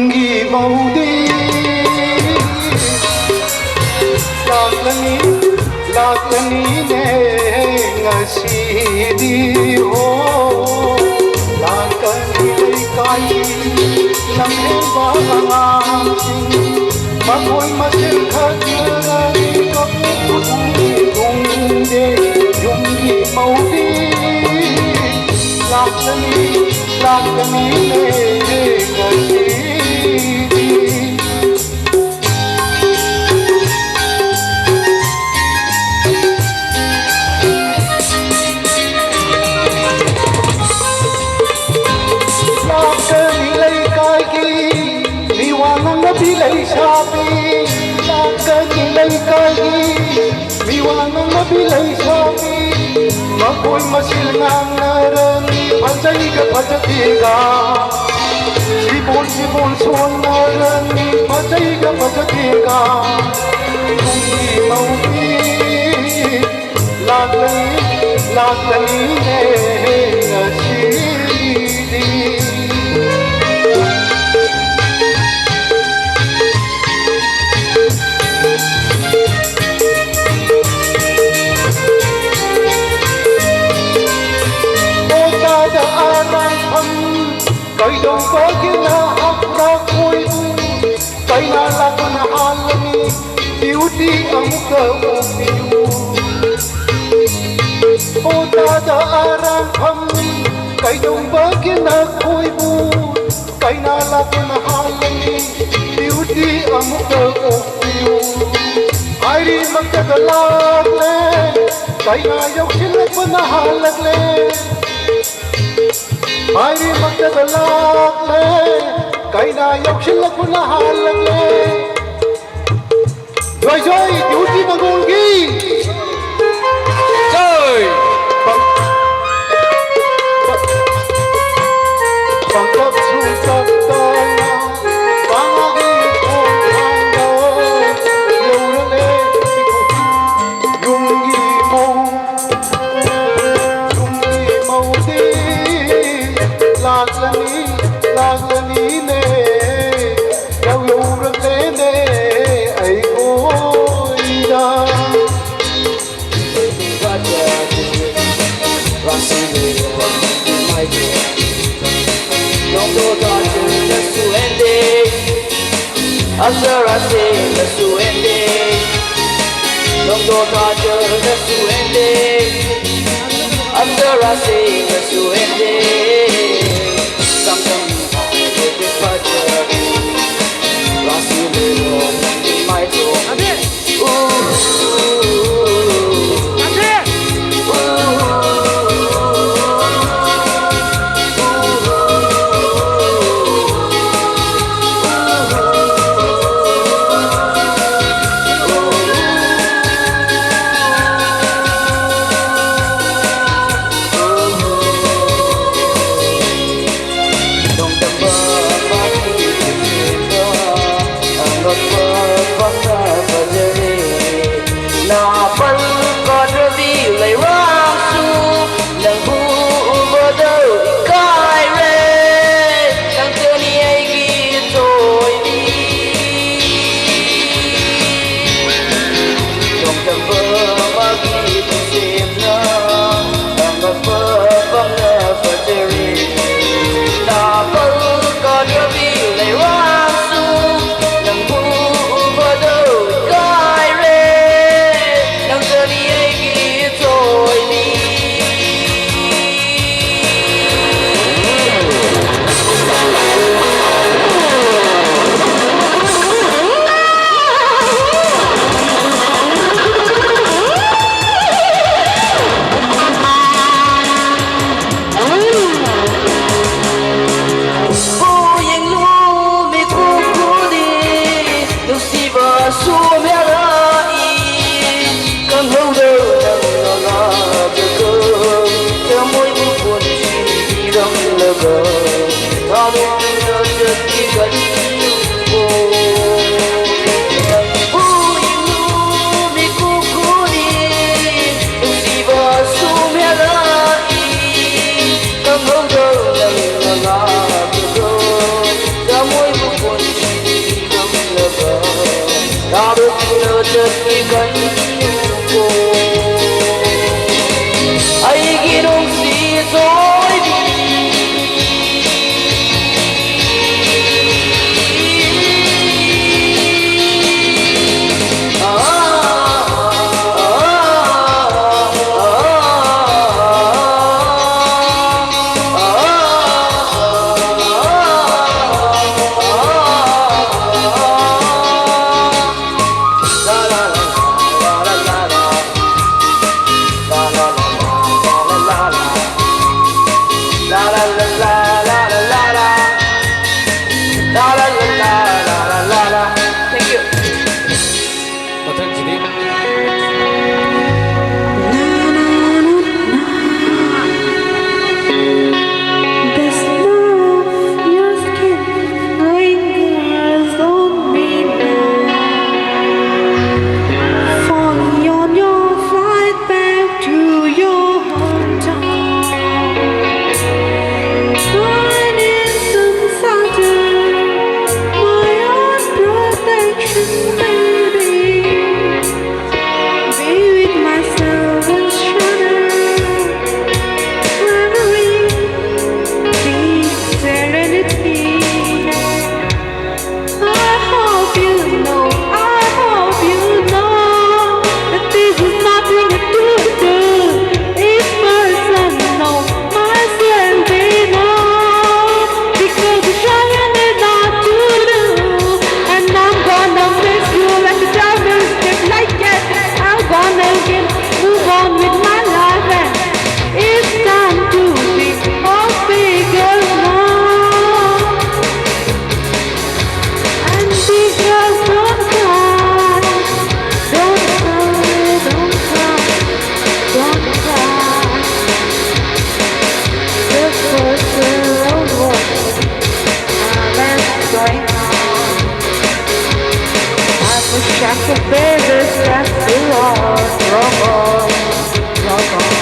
Yunggi maudi Laklani ne ngasidi ho Laklani kai lamhen balang Makoi masil khajrani kapu tungde Yunggi maudi Laklani ne ngasidi Bilay sabi Lakani kagi Miwanang mabilay sabi Makoy masil ngang narani Pansay ka pajatiga Sibol son narani Pansay ka pajatiga Yunggi maudi Lakani ne ngasidi Kay daw ba kinahakrak mo'y Kay nalakan alami Beauty ang kaupiyo O dadaaran kami Kay daw ba kinakoy mo Kay nalakan alami Beauty ang kaupiyo Ay rin magkagalagle Kay nayaw sila panahalagle Ay magdadalak le Kay nayaw sila punahalang le Joy, duty ng gulgi Joy! Pagkapsukat tayo Pangagin kong hanggaw Yawang le Yunggi mo din Laklani ne Yaw yurang ne Ay ko'y da After I say the suende Don't go to the suende After I say the suende Something with the butter Brasileiro in my door Hãy subscribe So baby, stress you on, rock on, rock on.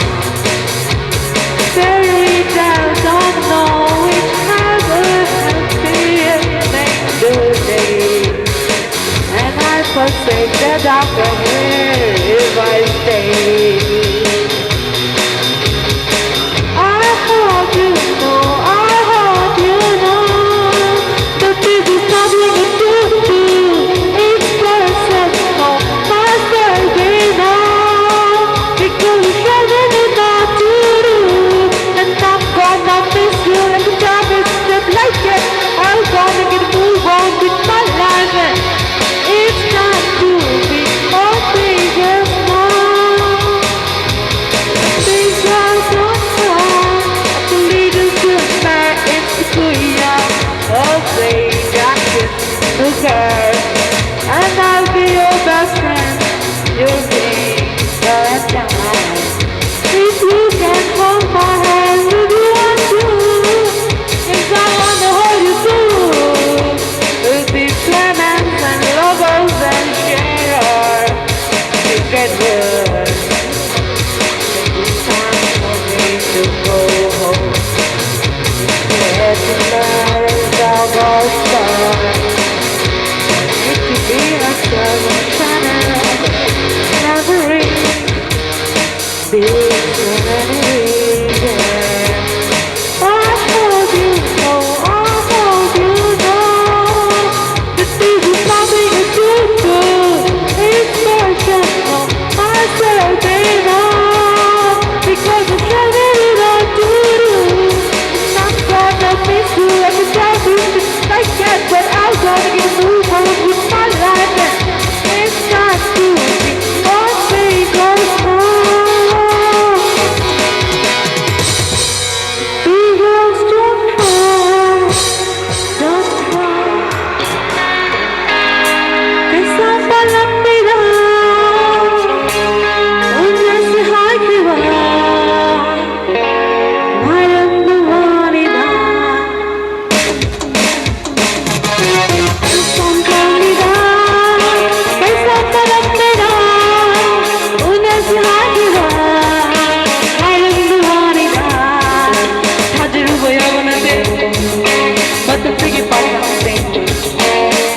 Fairy tales don't know which never has been made the day. And I forsake the doctor here if I stay. I hope you know, I hope you know that this is nothing to do. It's personal, master, they know. Because it's nothing not to do. And I'm gonna miss you and the job is just like it. I'm gonna get a move on with my life. And it's not to be all bigger more. These are so fun. The leaders to back into Kuya. Oh, say jacket, who cares? And I'll be your best friend. You'll be your time. If you can hold my hand, if you want to, if I wanna hold you too, we'll be friends and lovers and share our secret words. It's time for me to go home. Let the night of our star. It could be a summer channel, never ring. Big reason. I hope you know, I hope you know that this is something to do. It's personal, I said they know because it's something that to do. I'm gonna miss you and the job is just like that, but I'm gonna get a move on with my life and it's not to be one thing goes wrong. Big girls don't cry, don't cry. Que samba la vida, una se hakiwa, mayambu vanida. Que samba vida, una se hakiwa, mayambu vanida. Hajaru boyavanate, batan sigi papanate.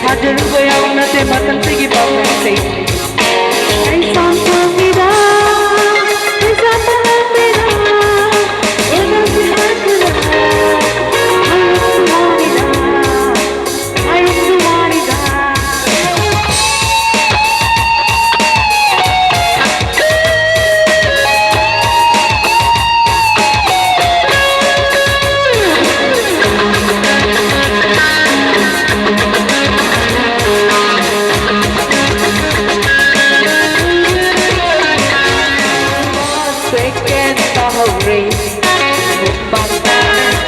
Hajaru boyavanate, batan sigi papanate. Ay santa vida, ay santa vida, una se hakiwa, mayambu vanida. Second tahore, bapa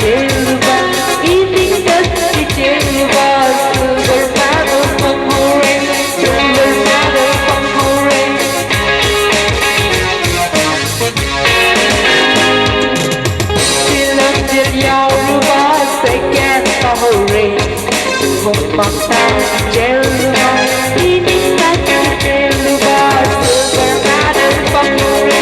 jelba, eating dusty jelba, silver medal from hore, silver medal from hore. Silang jelyaruba, second tahore, bapa jelba, eating dusty jelba, silver medal from hore.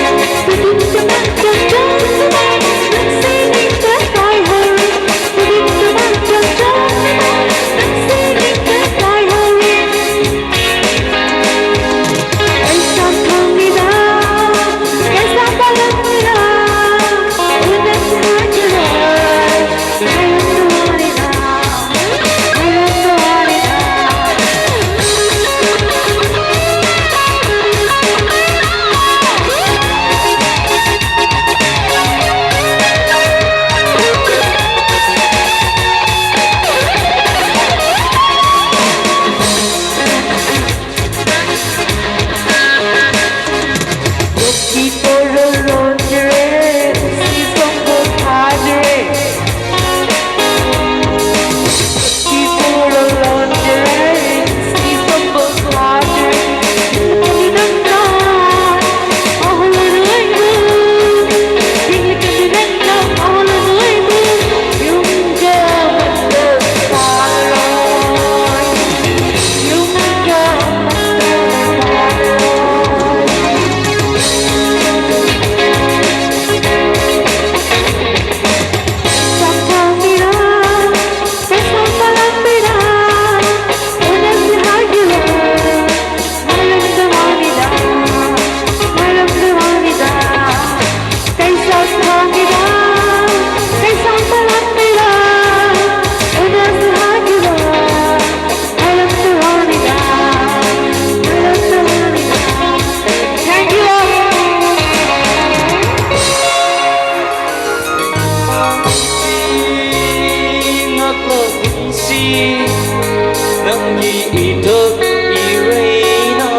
Nangi itak ireina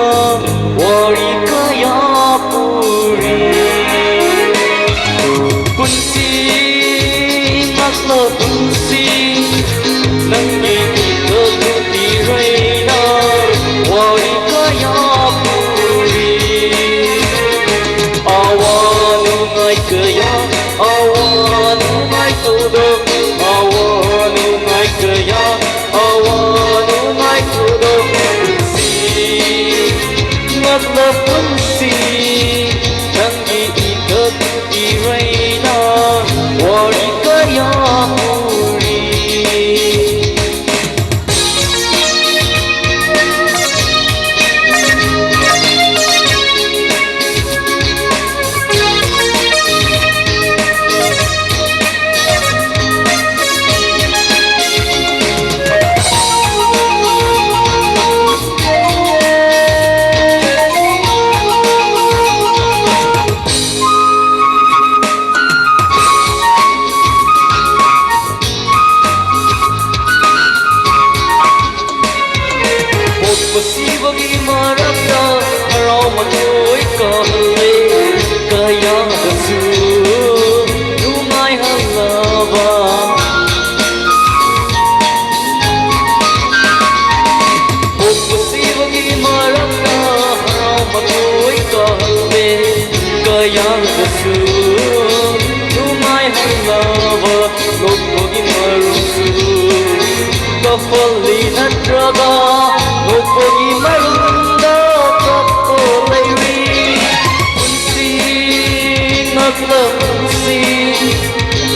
wari kaya puri Punsi makna punsi Nangi itak ireina wari kaya puri Awanu ngai kaya awanu ngai tudok awanu ngai kaya awanu ngai tudok Ngakla punsi Nangi ikat ireina wari kaya puri Pasibagi marapna Aramatoy kahali Kaya kasu Lumay halaba Pasibagi marapna Aramatoy kahali Kaya kasu Lumay halaba Lopagi marusu Kafali nadraga Lopagi marunda Kato layri Punsi Ngakla punsi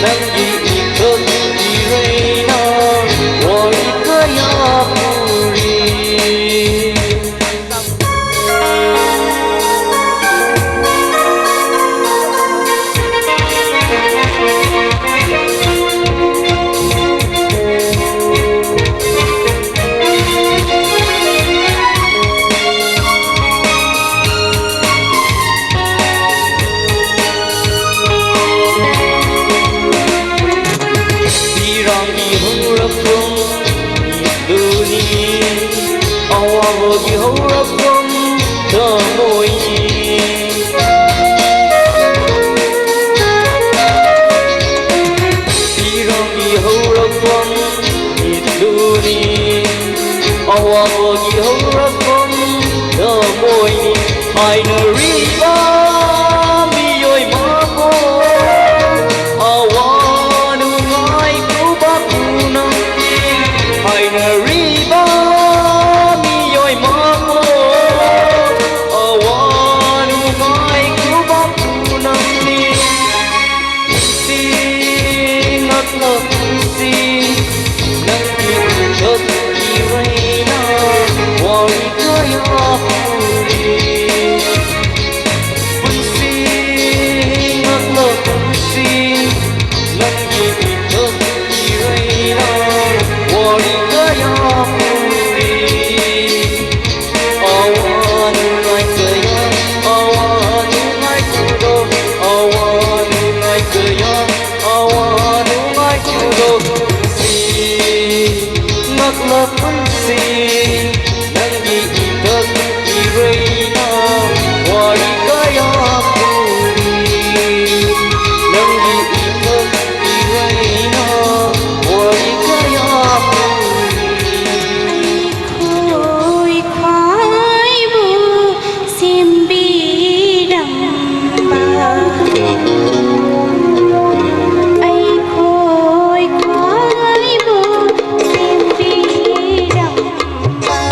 Nangi ikat ireina Wari kaya puri Awagi hawrakum damoy Irangi hawrakum iduni Awagi hawrakum damoy Aina riba miyoy mako Awanu ngai kubakunang Aina riba Ngakla punsi Nangi ikat ireina Wari kaya puri Nangi ikat ireina Wari kaya puri Khôi khoái bu xiêm bi đầm bà ấy khôi khoái bu xiêm bi đầm bà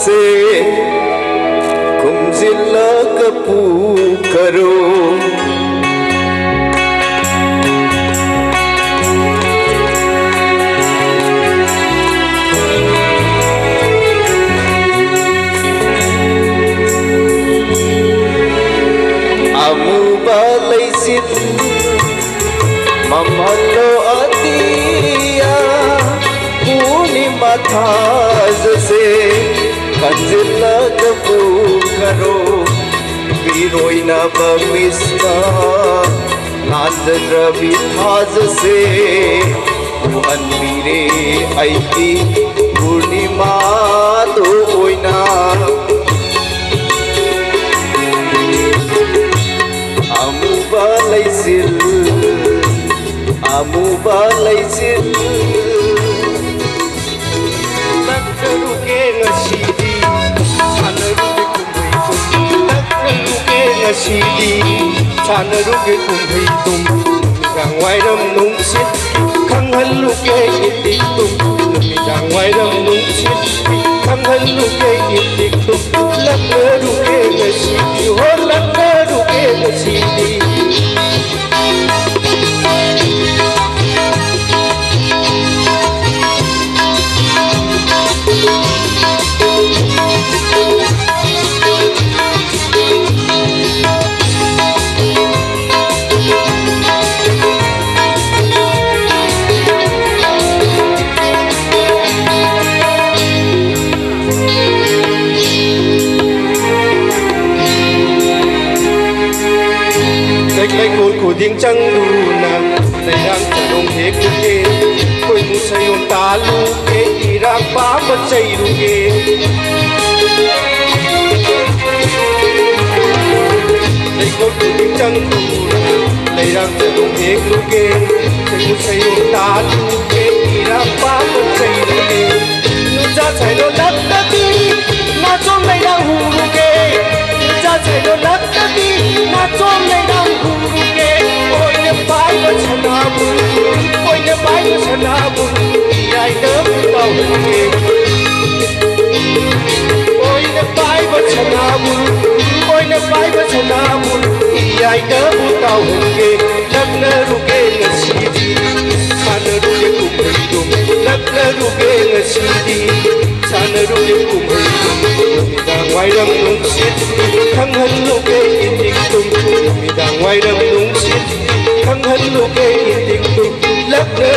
से खुमजिल्लग करो Amubalaisit mamalo atia puni mathaz se kanjilla kapu karo biroina bamisna nandra bithaz se anmire aiki purnima do oina Amubalaisil Nagkaruke ngasidi Sanaruke kumhaitum Nagkaruke ngasidi Sanaruke kumhaitum Lumigang wairam nungsit Kanghaluke itiktum Lumigang wairam nungsit Kanghaluke itiktum Nagkaruke ngasidi Ho nagkaruke ngasidi Cái cột của tiếng trăng đu nà này đang trở đông thế cứ kê quên mu say ôm ta lu kê đi ra phá mất chạy lu kê đây cột của tiếng trăng đu nà này đang trở đông thế cứ kê quên mu say ôm ta lu kê đi ra phá mất chạy lu kê nu ra chạy nó lắc lắc đi na trong này đang hù lu kê nu ra chạy nó lắc lắc đi na trong này đang hù Pai ba chana bul, oi ne pai ba chana bul, ai đớp tàu hề. Oi ne pai ba chana bul, oi ne pai ba chana bul, ai đớp tàu hề. Lắc nơ ruke ngasidi, sana ruke kumhidum. Lắc nơ ruke ngasidi, sana ruke kumhidum. Midang wairam nungsit, kanghan ruke itiktum. Midang wairam nungsit. Hang hân lu kê tình tung lắc lơ